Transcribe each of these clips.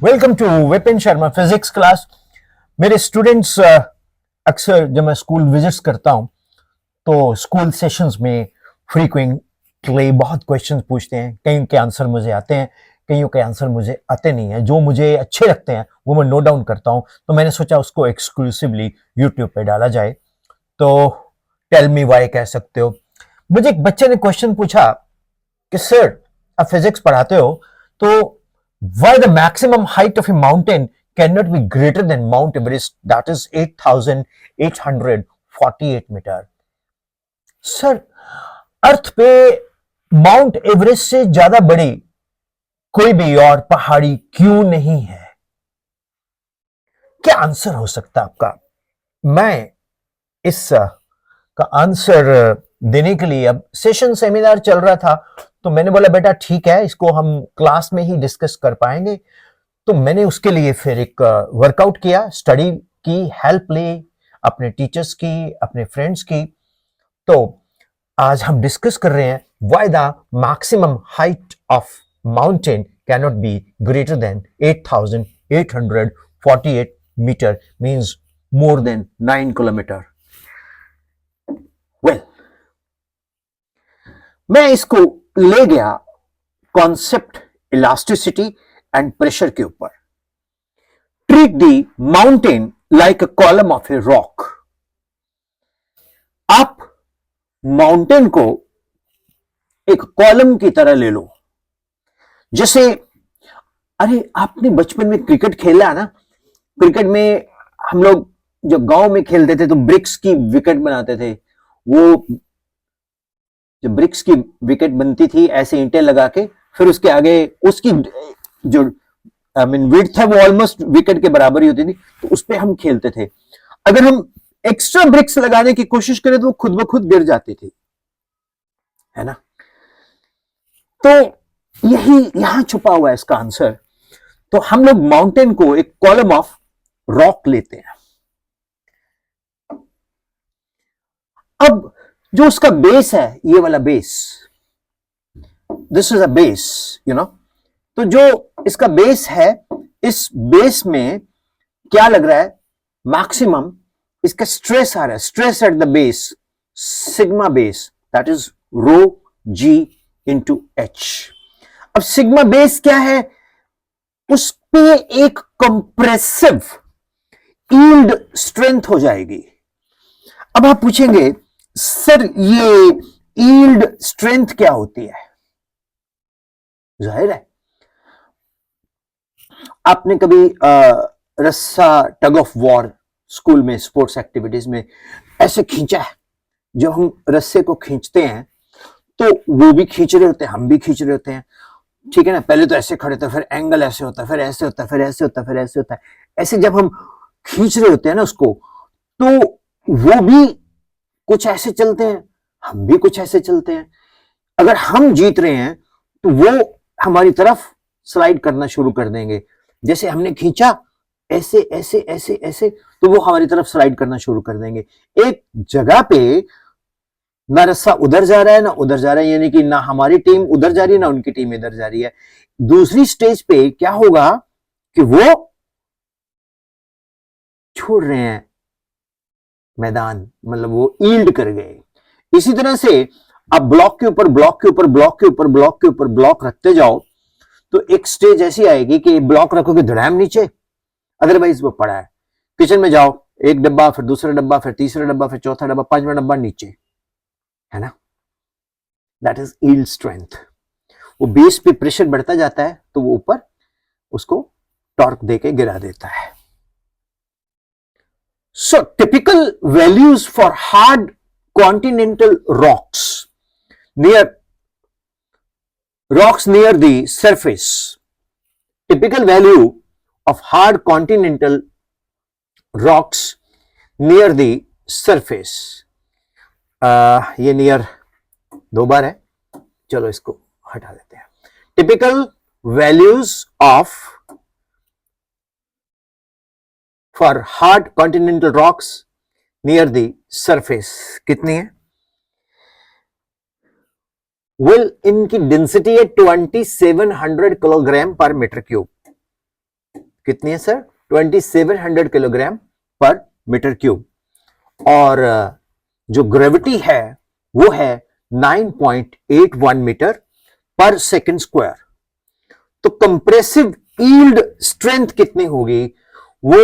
Welcome to Vipin Sharma physics class. मेरे students अक्सर जब मैं स्कूल विजिट्स करता हूं तो स्कूल सेशंस में फ्रीक्वेंटली बहुत क्वेश्चंस पूछते हैं। कईयों के आंसर मुझे आते हैं, कईयों के आंसर मुझे आते नहीं हैं। जो मुझे अच्छे लगते हैं वो मैं नोट डाउन करता हूं, तो मैंने सोचा उसको एक्सक्लूसिवली यूट्यूब पे डाला जाए। तो टेल मी वाई कह सकते हो। मुझे एक बच्चे ने क्वेश्चन पूछा कि सर, आप फिजिक्स पढ़ाते हो, तो why the maximum height of a mountain cannot be greater than Mount Everest, that is 8,848 metre. Sir, earth पे माउंट एवरेस्ट से ज्यादा बड़ी कोई भी और पहाड़ी क्यों नहीं है? क्या आंसर हो सकता है आपका? मैं इस का आंसर देने के लिए, अब सेशन सेमिनार चल रहा था, तो मैंने बोला बेटा ठीक है, इसको हम क्लास में ही डिस्कस कर पाएंगे। तो मैंने उसके लिए फिर एक वर्कआउट किया, स्टडी की, हेल्प ली अपने टीचर्स की, अपने फ्रेंड्स की। तो आज हम डिस्कस कर रहे हैं why the maximum height of mountain can not be greater than 8,848 metre, means more than 9 kilometre. Well, मैं इसको ले गया कॉन्सेप्ट इलास्टिसिटी एंड प्रेशर के ऊपर। Treat the mountain like a column of a rock. आप माउंटेन को एक column की तरह ले लो। जैसे, अरे आपने बचपन में क्रिकेट खेला ना? क्रिकेट में हम लोग जब गांव में खेलते थे तो ब्रिक्स की विकेट बनाते थे। वो जो ब्रिक्स की विकेट बनती थी, ऐसे ईंटें लगा के, फिर उसके आगे उसकी जो विड्थ है वो ऑलमोस्ट विकेट के बराबर ही होती थी, तो उस पर हम खेलते थे। अगर हम एक्स्ट्रा ब्रिक्स लगाने की कोशिश करें तो वो खुद ब खुद गिर जाती थी, है ना? तो यही यहां छुपा हुआ है इसका आंसर। तो हम लोग माउंटेन को एक कॉलम ऑफ रॉक लेते हैं। अब जो उसका बेस है, ये वाला base, this is a base, you know. तो जो इसका बेस है, इस बेस में क्या लग रहा है? मैक्सिमम इसका स्ट्रेस आ रहा है। Stress at the base, sigma base, that is rho g into h. अब सिग्मा बेस क्या है? उस पे एक कंप्रेसिव यील्ड स्ट्रेंथ हो जाएगी। अब आप पूछेंगे सर, ये यील्ड स्ट्रेंथ क्या होती है? जाहिर है आपने कभी रस्सा, टग ऑफ वॉर, स्कूल में स्पोर्ट्स एक्टिविटीज में ऐसे खींचा है। जब हम रस्से को खींचते हैं तो वो भी खींच रहे होते हैं, हम भी खींच रहे होते हैं, ठीक है ना? पहले तो ऐसे खड़े थे, फिर एंगल ऐसे होता है, फिर ऐसे होता है, फिर ऐसे होता है, फिर ऐसे होता है। ऐसे जब हम खींच रहे होते हैं ना उसको, तो वो भी कुछ ऐसे चलते हैं, हम भी कुछ ऐसे चलते हैं। अगर हम जीत रहे हैं तो वो हमारी तरफ स्लाइड करना शुरू कर देंगे। जैसे हमने खींचा ऐसे ऐसे ऐसे ऐसे, तो वो हमारी तरफ स्लाइड करना शुरू कर देंगे। एक जगह पे ना रस्सा उधर जा रहा है ना उधर जा रहा है, यानी कि ना हमारी टीम उधर जा रही है ना उनकी टीम इधर जा रही है। दूसरी स्टेज पे क्या होगा कि वो छोड़ रहे हैं मैदान, मतलब वो यील्ड कर गए। इसी तरह से आप ब्लॉक के ऊपर ब्लॉक के ऊपर ब्लॉक के ऊपर ब्लॉक के ऊपर ब्लॉक रखते जाओ, तो एक स्टेज ऐसी आएगी कि ब्लॉक रखोगे धड़ाम नीचे, अदरवाइज वो पड़ा है। किचन में जाओ, एक डब्बा, फिर दूसरा डब्बा, फिर तीसरा डब्बा, फिर चौथा डब्बा, पांचवा डब्बा नीचे, है ना? That is yield strength. वो बेस पे प्रेशर बढ़ता जाता है तो वो ऊपर उसको टॉर्क देके गिरा देता है। So typical values for hard continental rocks near the surface. Typical value of hard continental rocks near the surface. ये near दो बार है, चलो इसको हटा देते हैं। Typical values for hard continental rocks near the surface कितनी है? इनकी डेंसिटी है 2700 किलोग्राम पर मीटर क्यूब। कितनी है sir? 2700 kilogram per metre cube. और जो ग्रेविटी है वो है 9.81 मीटर पर सेकंड स्क्वायर। तो कंप्रेसिव यील्ड स्ट्रेंथ कितनी होगी? वो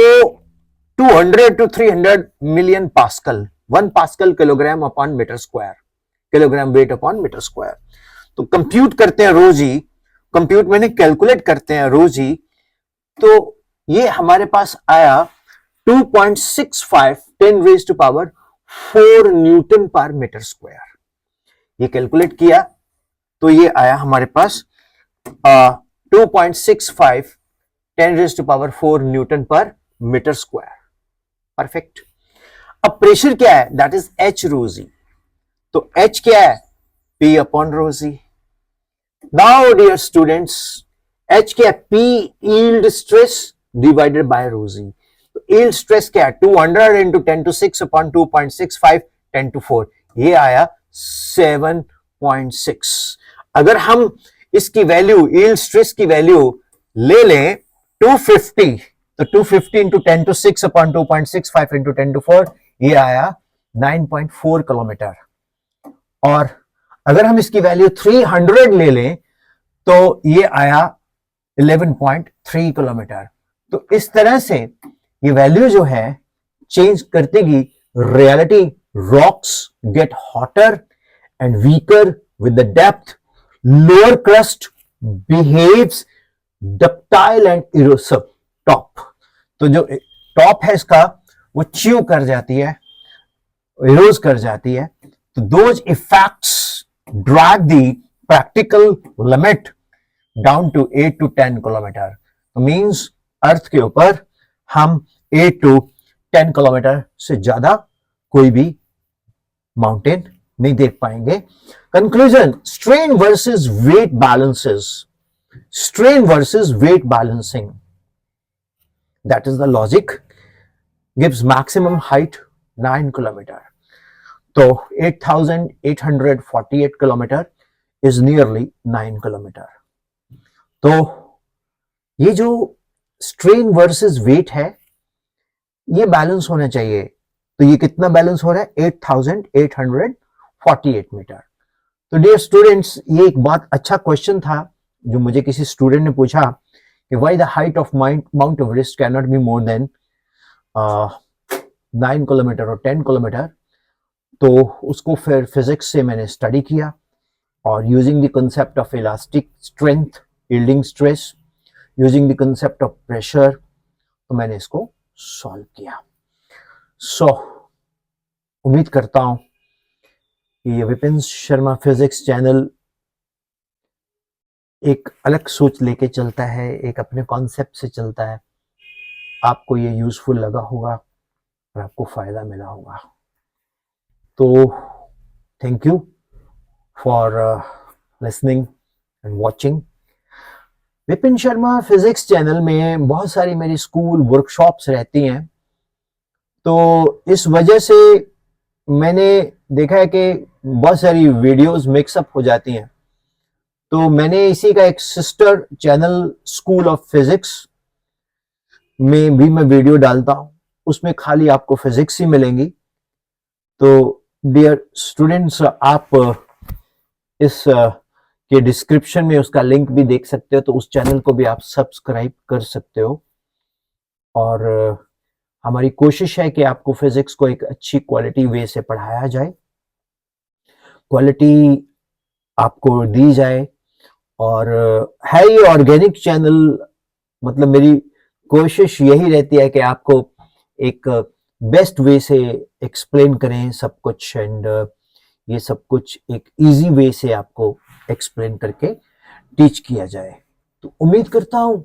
200 to 300 million pascal, 1 pascal kilogram upon metre square, kilogram weight upon metre square. तो कंप्यूट करते हैं रोज ही, कंप्यूट मैंने कैलकुलेट करते हैं रोज ही, तो ये हमारे पास आया 2.65 10 रेज टू पावर 4 न्यूटन पर मीटर स्क्वायर। ये कैलकुलेट किया तो ये आया हमारे पास 2.65 10 रेज टू पावर 4 न्यूटन पर मीटर स्क्वायर। परफेक्ट। अब प्रेशर क्या है? दैट इज एच रोजी। तो एच क्या है? पी अपॉन रोजी। नाउ डियर स्टूडेंट्स, एच क्या है? P yield stress divided by रोजी। तो यील्ड स्ट्रेस क्या है? 200 इंटू 10 टू 6 अपॉन 2.65 10 टू 4, ये आया 7.6। अगर हम इसकी वैल्यू, यील्ड स्ट्रेस की वैल्यू ले लें 250, तो 250 into 10 to 6 upon 2.65 into 10 to 4, ये आया 9.4 किलोमीटर। और अगर हम इसकी वैल्यू 300 ले लें तो ये आया 11.3 किलोमीटर। तो इस तरह से ये वैल्यू जो है चेंज करते ही reality, rocks get hotter and weaker with the depth, lower crust behaves ductile and erosive top. तो जो टॉप है इसका वो च्यू कर जाती है, इरोज कर जाती है। तो those effects drag the practical limit down to 8 to 10 kilometre. तो मींस अर्थ के ऊपर हम 8 to 10 किलोमीटर से ज्यादा कोई भी माउंटेन नहीं देख पाएंगे। Conclusion, strain versus weight balances, strain versus weight balancing, that is the logic, gives maximum height 9 kilometer. तो 8,848 kilometer is nearly 9 kilometer. तो ये जो स्ट्रेन वर्सेस वेट है ये बैलेंस होना चाहिए। तो ये कितना बैलेंस हो रहा है? 8,848 मीटर। तो डियर स्टूडेंट्स, ये एक बहुत अच्छा क्वेश्चन था जो मुझे किसी स्टूडेंट ने पूछा कि why the height of Mount Everest cannot be more than 9 kilometre और 10 किलोमीटर। तो उसको फिर फिजिक्स से मैंने स्टडी किया और using the concept of elastic strength, yielding stress, using the concept of pressure, तो मैंने इसको सॉल्व किया। सो उम्मीद करता हूं कि ये विपिन शर्मा फिजिक्स चैनल एक अलग सोच लेके चलता है, एक अपने कॉन्सेप्ट से चलता है। आपको ये यूजफुल लगा होगा और आपको फायदा मिला होगा। तो thank you for listening and watching. Vipin Sharma physics channel में बहुत सारी मेरी स्कूल वर्कशॉप्स रहती हैं, तो इस वजह से मैंने देखा है कि बहुत सारी वीडियोस मिक्सअप हो जाती हैं। तो मैंने इसी का एक sister channel school of physics में भी मैं वीडियो डालता हूं, उसमें खाली आपको फिजिक्स ही मिलेंगी। तो डियर स्टूडेंट्स, आप इस के डिस्क्रिप्शन में उसका लिंक भी देख सकते हो, तो उस चैनल को भी आप सब्सक्राइब कर सकते हो। और हमारी कोशिश है कि आपको फिजिक्स को एक अच्छी क्वालिटी वे से पढ़ाया जाए, क्वालिटी आपको दी जाए। और है ये ऑर्गेनिक चैनल, मतलब मेरी कोशिश यही रहती है कि आपको एक बेस्ट वे से एक्सप्लेन करें सब कुछ, एंड ये सब कुछ एक इजी वे से आपको एक्सप्लेन करके टीच किया जाए। तो उम्मीद करता हूं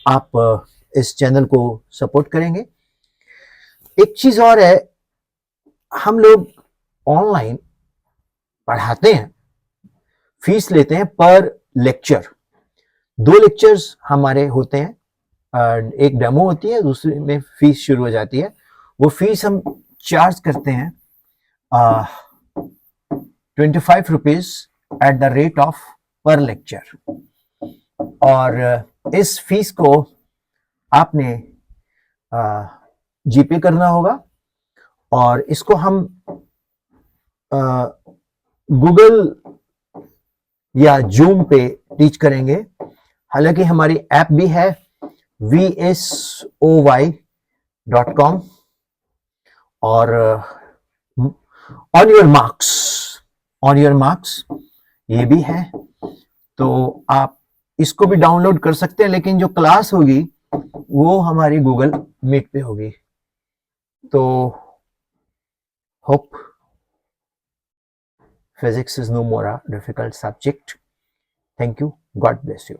आप इस चैनल को सपोर्ट करेंगे। एक चीज और है, हम लोग ऑनलाइन पढ़ाते हैं, फीस लेते हैं पर लेक्चर। 2 लेक्चर्स हमारे होते हैं, एक डेमो होती है, दूसरे में फीस शुरू हो जाती है। वो फीस हम चार्ज करते हैं 25 rupees at the rate of पर लेक्चर। और इस फीस को आपने जीपे करना होगा और इसको हम गूगल या जूम पे टीच करेंगे। हालांकि हमारी ऐप भी है vsoy.com और ऑन योर मार्क्स ये भी है, तो आप इसको भी डाउनलोड कर सकते हैं, लेकिन जो क्लास होगी वो हमारी गूगल मीट पे होगी। तो hope physics is no more a difficult subject. Thank you. God bless you.